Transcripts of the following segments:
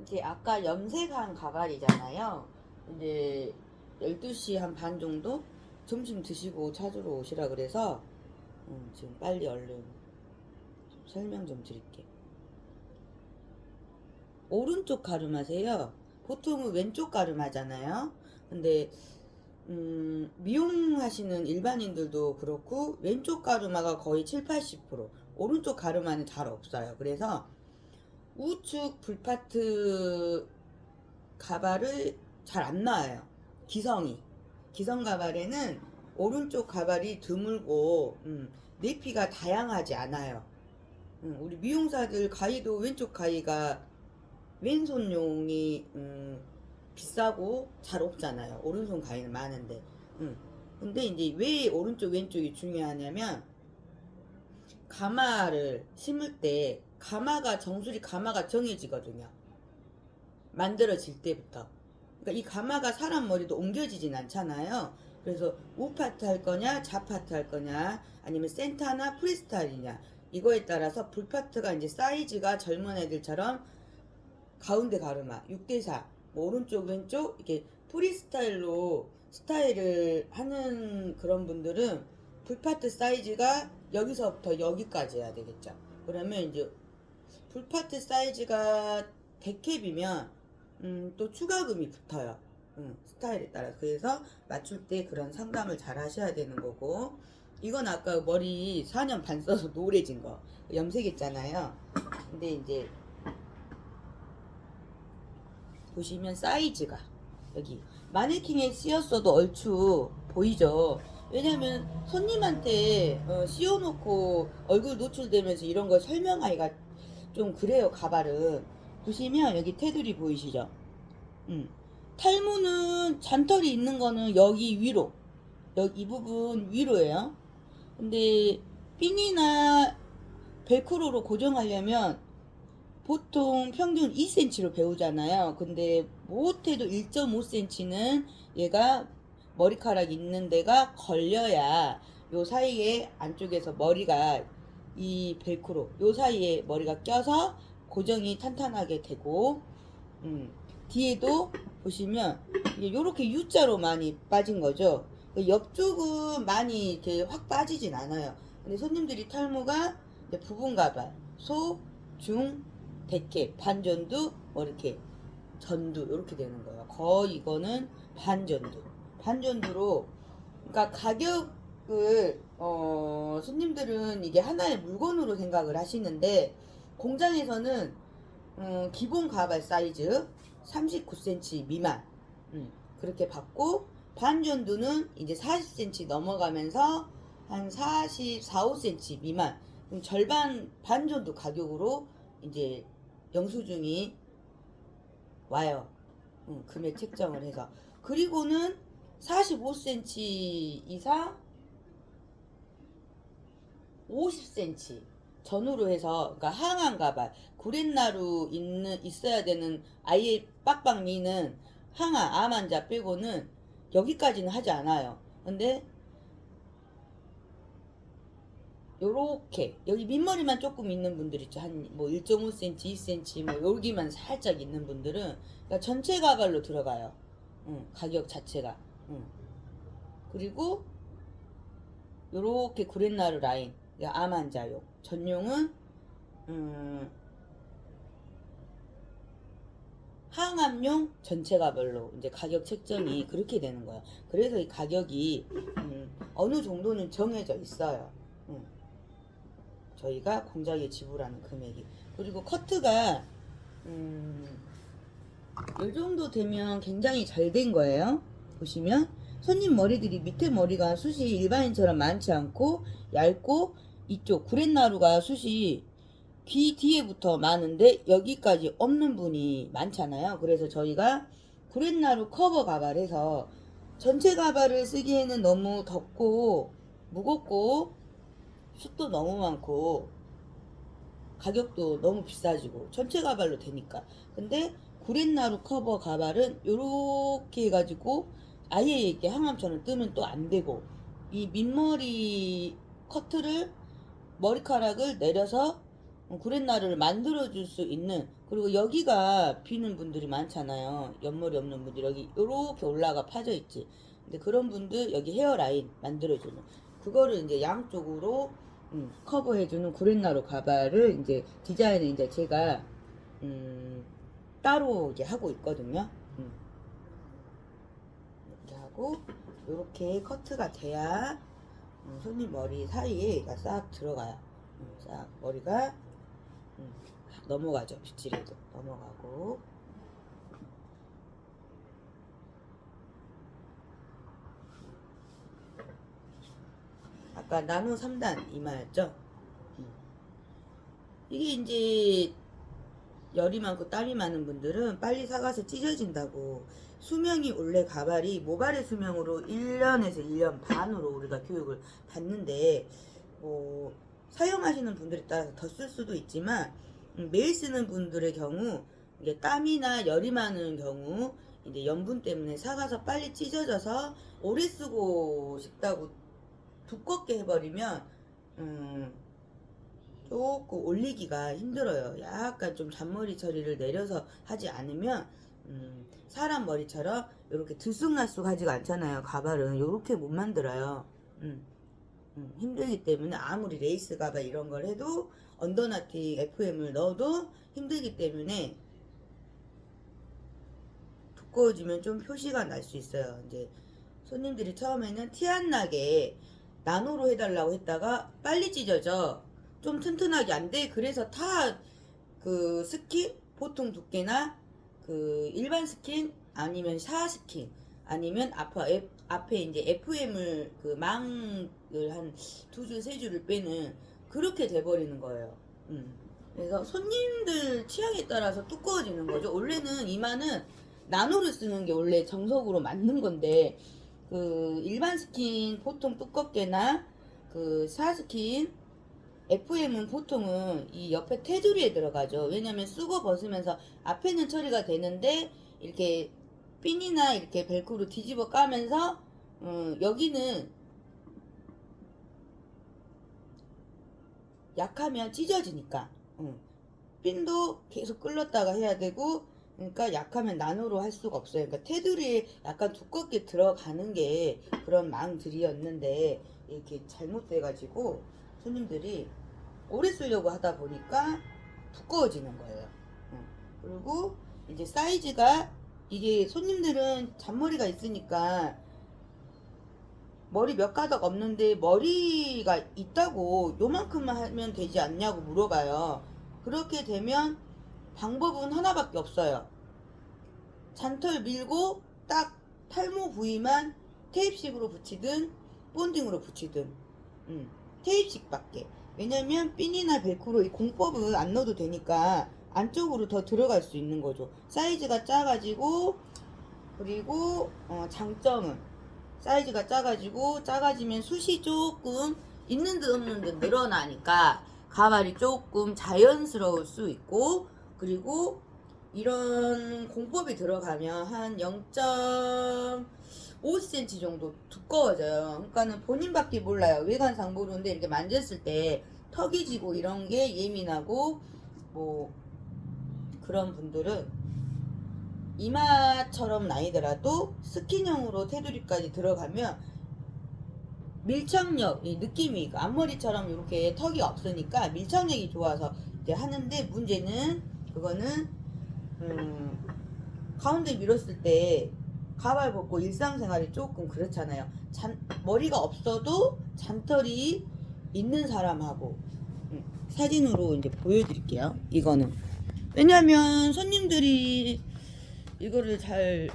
이제 아까 염색한 가발이잖아요. 이제 12시 한 반 정도 점심 드시고 찾으러 오시라 그래서 지금 빨리 얼른 좀 설명 좀 드릴게요. 오른쪽 가름하세요. 보통은 왼쪽 가름하잖아요. 근데 미용하시는 일반인들도 그렇고 왼쪽 가르마가 거의 7, 80%, 오른쪽 가르마는 잘 없어요. 그래서 우측 불파트 가발을 잘 안 나와요. 기성 가발에는 오른쪽 가발이 드물고 내피가 다양하지 않아요. 우리 미용사들 가위도 왼쪽 가위가 왼손용이 비싸고 잘 없잖아요. 오른손 가위는 많은데. 근데 이제 왜 오른쪽 왼쪽이 중요하냐면 가마를 심을 때 정수리 가마가 정해지거든요. 만들어질 때부터. 그러니까 이 가마가 사람 머리도 옮겨지진 않잖아요. 그래서 우파트 할 거냐, 좌파트 할 거냐, 아니면 센터나 프리스타일이냐, 이거에 따라서 불파트가 이제 사이즈가 젊은 애들처럼 가운데 가르마 6대4 뭐 오른쪽 왼쪽 이렇게 프리스타일로 스타일을 하는 그런 분들은 풀파트 사이즈가 여기서부터 여기까지 해야 되겠죠. 그러면 이제 풀파트 사이즈가 데캡이면 또 추가금이 붙어요. 스타일에 따라. 그래서 맞출 때 그런 상담을 잘 하셔야 되는 거고, 이건 아까 머리 4년 반 써서 노래진 거 염색했잖아요. 근데 이제 보시면 사이즈가 여기 마네킹에 씌었어도 얼추 보이죠. 왜냐면 손님한테 씌워놓고 얼굴 노출되면서 이런 거 설명하기가 좀 그래요. 가발은 보시면 여기 테두리 보이시죠. 탈모는 잔털이 있는 거는 여기 위로, 여기 이 부분 위로예요. 근데 핀이나 벨크로로 고정하려면 보통 평균 2cm로 배우잖아요. 근데 못해도 1.5cm는 얘가 머리카락 있는 데가 걸려야 요 사이에 안쪽에서 머리가 이 벨크로 요 사이에 머리가 껴서 고정이 탄탄하게 되고 뒤에도 보시면 이렇게 U자로 많이 빠진 거죠. 옆쪽은 많이 이렇게 확 빠지진 않아요. 근데 손님들이 탈모가 부분 가발, 소, 중, 대캐, 반전두, 뭐 이렇게 전두 이렇게 되는 거예요. 거의 이거는 반전두. 반전두로 그러니까 가격을 손님들은 이게 하나의 물건으로 생각을 하시는데 공장에서는 기본 가발 사이즈 39cm 미만 그렇게 받고 반전두는 이제 40cm 넘어가면서 한 44, 5cm 미만 그럼 절반 반전두 가격으로 이제 영수증이 와요. 금액 책정을 해서. 그리고는 45cm 이상 50cm 전후로 해서 그러니까 항암 가발 구렛나루 있어야 되는 아예 빡빡 미는 항암 암 환자 빼고는 여기까지는 하지 않아요. 근데 요렇게 여기 밑머리만 조금 있는 분들 있죠. 한 뭐 1.5cm, 2cm 뭐 여기만 살짝 있는 분들은 그러니까 전체 가발로 들어가요. 가격 자체가. 그리고 요렇게 구렛나루 라인 암 환자용 전용은 항암용 전체 가발로 이제 가격 책정이 그렇게 되는 거예요. 그래서 이 가격이 어느 정도는 정해져 있어요. 저희가 공장에 지불하는 금액이. 그리고 커트가 이 정도 되면 굉장히 잘 된 거예요. 보시면 손님 머리들이 밑에 머리가 숱이 일반인처럼 많지 않고 얇고 이쪽 구렛나루가 숱이 귀 뒤에부터 많은데 여기까지 없는 분이 많잖아요. 그래서 저희가 구렛나루 커버 가발해서 전체 가발을 쓰기에는 너무 덥고 무겁고 숱도 너무 많고 가격도 너무 비싸지고 전체 가발로 되니까. 근데 구렛나루 커버 가발은 요렇게 해가지고 아예 이렇게 항암처럼 뜨면 또 안 되고 이 밑머리 커트를 머리카락을 내려서 구렛나루를 만들어 줄 수 있는, 그리고 여기가 비는 분들이 많잖아요. 옆머리 없는 분들 여기 이렇게 올라가 파져 있지. 근데 그런 분들 여기 헤어라인 만들어 주는, 그거를 이제 양쪽으로 커버해 주는 구렛나루 가발을 이제 디자인을 이제 제가 따로 이제 하고 있거든요. 이렇게 하고 이렇게 커트가 돼야 손님 머리 사이에 싹 들어가요. 싹 머리가 넘어가죠. 빗질해도 넘어가고. 아까 나노 3단 이마였죠. 이게 이제 열이 많고 땀이 많은 분들은 빨리 사가서 찢어진다고, 수명이 원래 가발이 모발의 수명으로 1년에서 1년 반으로 우리가 교육을 받는데, 사용하시는 분들에 따라서 더 쓸 수도 있지만 매일 쓰는 분들의 경우 이게 땀이나 열이 많은 경우 이제 염분 때문에 사가서 빨리 찢어져서 오래 쓰고 싶다고 두껍게 해버리면 조금 올리기가 힘들어요. 약간 좀 잔머리 처리를 내려서 하지 않으면 사람 머리처럼 이렇게 들쑥날쑥하지가 않잖아요. 가발은 이렇게 못 만들어요. 힘들기 때문에 아무리 레이스 가발 이런 걸 해도 언더나팅 FM을 넣어도 힘들기 때문에 두꺼워지면 좀 표시가 날 수 있어요. 이제 손님들이 처음에는 티 안 나게 나노로 해달라고 했다가 빨리 찢어져. 좀 튼튼하게 안 돼. 그래서 다 그 스킨 보통 두께나 그 일반 스킨 아니면 샤 스킨 아니면 앞에 이제 FM을 그 망을 한 두 줄 세 줄을 빼는 그렇게 돼버리는 거예요. 그래서 손님들 취향에 따라서 두꺼워지는 거죠. 원래는 이마는 나노를 쓰는 게 원래 정석으로 맞는 건데, 그 일반 스킨 보통 두껍게나 그 샤 스킨 FM은 보통은 이 옆에 테두리에 들어가죠. 왜냐면 쓰고 벗으면서 앞에는 처리가 되는데 이렇게 핀이나 이렇게 벨크로 뒤집어 까면서 여기는 약하면 찢어지니까 핀도 계속 끌렀다가 해야 되고, 그러니까 약하면 나노로 할 수가 없어요. 그러니까 테두리에 약간 두껍게 들어가는 게 그런 망들이었는데 이렇게 잘못돼가지고 손님들이 오래 쓰려고 하다 보니까 두꺼워지는 거예요. 그리고 이제 사이즈가, 이게 손님들은 잔머리가 있으니까 머리 몇 가닥 없는데 머리가 있다고 요만큼만 하면 되지 않냐고 물어봐요. 그렇게 되면 방법은 하나밖에 없어요. 잔털 밀고 딱 탈모 부위만 테이프식으로 붙이든 본딩으로 붙이든 테이프식밖에. 왜냐면 핀이나 벨크로 이 공법은 안 넣어도 되니까 안쪽으로 더 들어갈 수 있는 거죠. 사이즈가 작아지고, 그리고 장점은 사이즈가 작아지면 숱이 조금 있는 듯 없는 듯 늘어나니까 가발이 조금 자연스러울 수 있고, 그리고 이런 공법이 들어가면 한 0.5cm 정도 두꺼워져요. 그러니까는 본인밖에 몰라요. 외관상 모르는데 이렇게 만졌을 때 턱이 지고 이런 게 예민하고 뭐 그런 분들은 이마처럼 아니더라도 스킨형으로 테두리까지 들어가면 밀착력, 이 느낌이 앞머리처럼 이렇게 턱이 없으니까 밀착력이 좋아서 이제 하는데, 문제는 그거는 가운데 밀었을 때 가발 벗고 일상생활이 조금 그렇잖아요. 머리가 없어도 잔털이 있는 사람하고 사진으로 이제 보여드릴게요. 이거는 왜냐면 손님들이 이거를 잘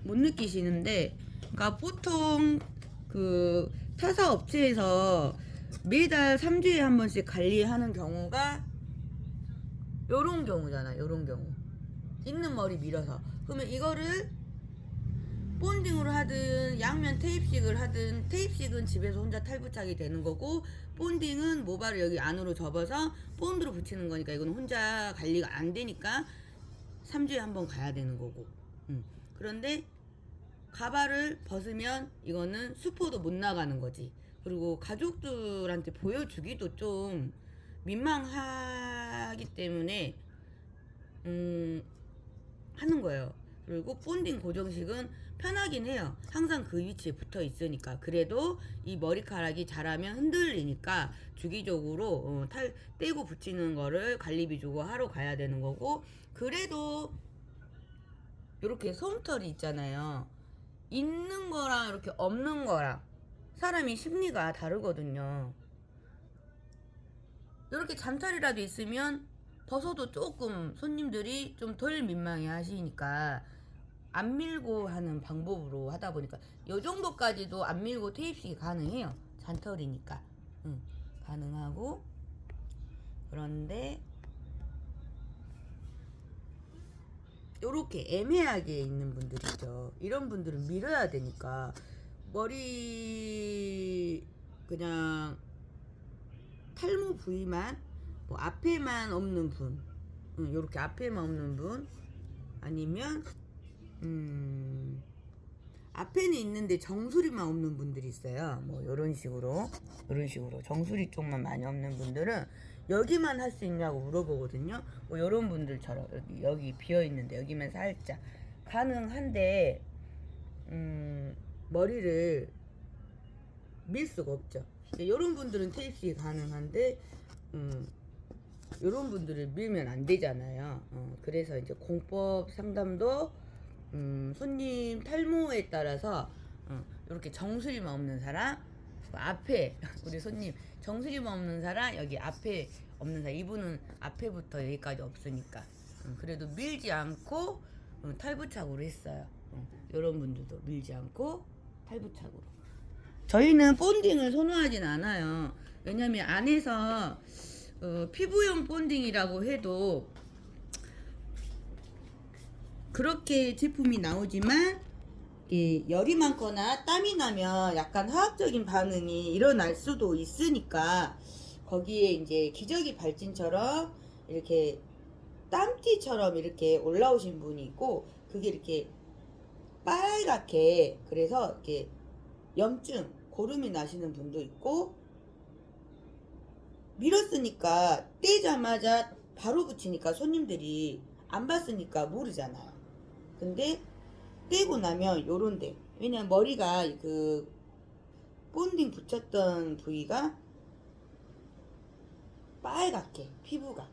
못 느끼시는데, 그러니까 보통 그 타사 업체에서 매달 3주에 한 번씩 관리하는 경우가 요런 경우잖아. 요런 경우 있는 머리 밀어서, 그러면 이거를 본딩으로 하든 양면 테이프식을 하든, 테이프식은 집에서 혼자 탈부착이 되는 거고, 본딩은 모발을 여기 안으로 접어서 본드로 붙이는 거니까 이거는 혼자 관리가 안 되니까 3주에 한 번 가야 되는 거고. 그런데 가발을 벗으면 이거는 수포도 못 나가는 거지. 그리고 가족들한테 보여주기도 좀 민망하기 때문에 하는 거예요. 그리고 본딩 고정식은 편하긴 해요. 항상 그 위치에 붙어 있으니까. 그래도 이 머리카락이 자라면 흔들리니까 주기적으로 떼고 붙이는 거를 관리비 주고 하러 가야 되는 거고, 그래도 이렇게 솜털이 있잖아요. 있는 거랑 이렇게 없는 거랑 사람이 심리가 다르거든요. 이렇게 잠털이라도 있으면 벗어도 조금 손님들이 좀 덜 민망해 하시니까 안 밀고 하는 방법으로 하다 보니까 요 정도까지도 안 밀고 테이프식이 가능해요. 잔털이니까. 가능하고. 그런데 요렇게 애매하게 있는 분들 있죠. 이런 분들은 밀어야 되니까 머리 그냥 탈모 부위만 뭐 앞에만 없는 분, 요렇게 앞에만 없는 분, 아니면 앞에는 있는데 정수리만 없는 분들이 있어요. 뭐 요런 식으로 정수리 쪽만 많이 없는 분들은 여기만 할 수 있냐고 물어보거든요. 뭐 요런 분들처럼 여기 비어 있는데 여기만 살짝 가능한데 머리를 밀 수가 없죠. 요런 분들은 테이프식이 가능한데 요런 분들을 밀면 안 되잖아요. 그래서 이제 공법 상담도 손님 탈모에 따라서 이렇게 정수리만 없는 사람, 앞에 우리 손님 정수리만 없는 사람, 여기 앞에 없는 사람, 이분은 앞에부터 여기까지 없으니까 그래도 밀지 않고 탈부착으로 했어요. 이런 분들도 밀지 않고 탈부착으로. 저희는 본딩을 선호하진 않아요. 왜냐면 안에서 피부용 본딩이라고 해도 그렇게 제품이 나오지만 열이 많거나 땀이 나면 약간 화학적인 반응이 일어날 수도 있으니까 거기에 이제 기저귀 발진처럼 이렇게 땀띠처럼 이렇게 올라오신 분이 있고, 그게 이렇게 빨갛게, 그래서 이렇게 염증, 고름이 나시는 분도 있고, 밀었으니까 떼자마자 바로 붙이니까 손님들이 안 봤으니까 모르잖아요. 근데 떼고 나면 요런데, 왜냐면 머리가 그 본딩 붙였던 부위가 빨갛게 피부가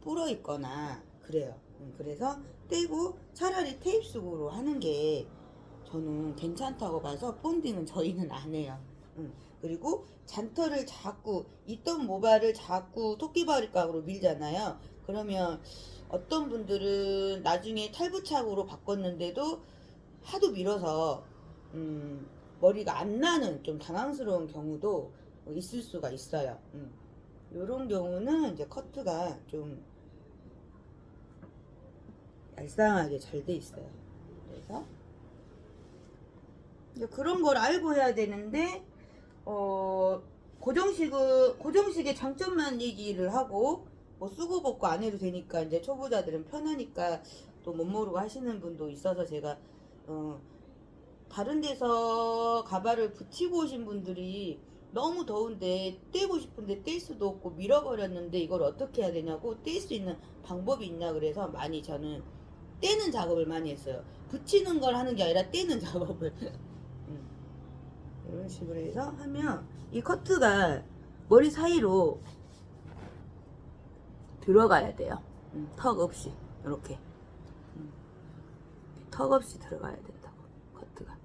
불어 있거나 그래요. 그래서 떼고 차라리 테이프식으로 하는 게 저는 괜찮다고 봐서 본딩은 저희는 안 해요. 그리고 잔털을 자꾸 있던 모발을 자꾸 토끼바리깡으로 밀잖아요. 그러면 어떤 분들은 나중에 탈부착으로 바꿨는데도 하도 밀어서 머리가 안 나는 좀 당황스러운 경우도 있을 수가 있어요. 요런 경우는 이제 커트가 좀 얄쌍하게 잘 돼 있어요. 그래서 이제 그런 걸 알고 해야 되는데 고정식의 장점만 얘기를 하고 뭐 쓰고 벗고 안 해도 되니까 이제 초보자들은 편하니까 또 못 모르고 하시는 분도 있어서 제가 다른 데서 가발을 붙이고 오신 분들이 너무 더운데 떼고 싶은데 뗄 수도 없고 밀어버렸는데 이걸 어떻게 해야 되냐고, 뗄 수 있는 방법이 있냐 그래서 많이 저는 떼는 작업을 많이 했어요. 붙이는 걸 하는 게 아니라 떼는 작업을 이런 식으로 해서 하면 이 커트가 머리 사이로 들어가야 돼요. 턱 없이 이렇게 턱 없이 들어가야 된다고, 커트가.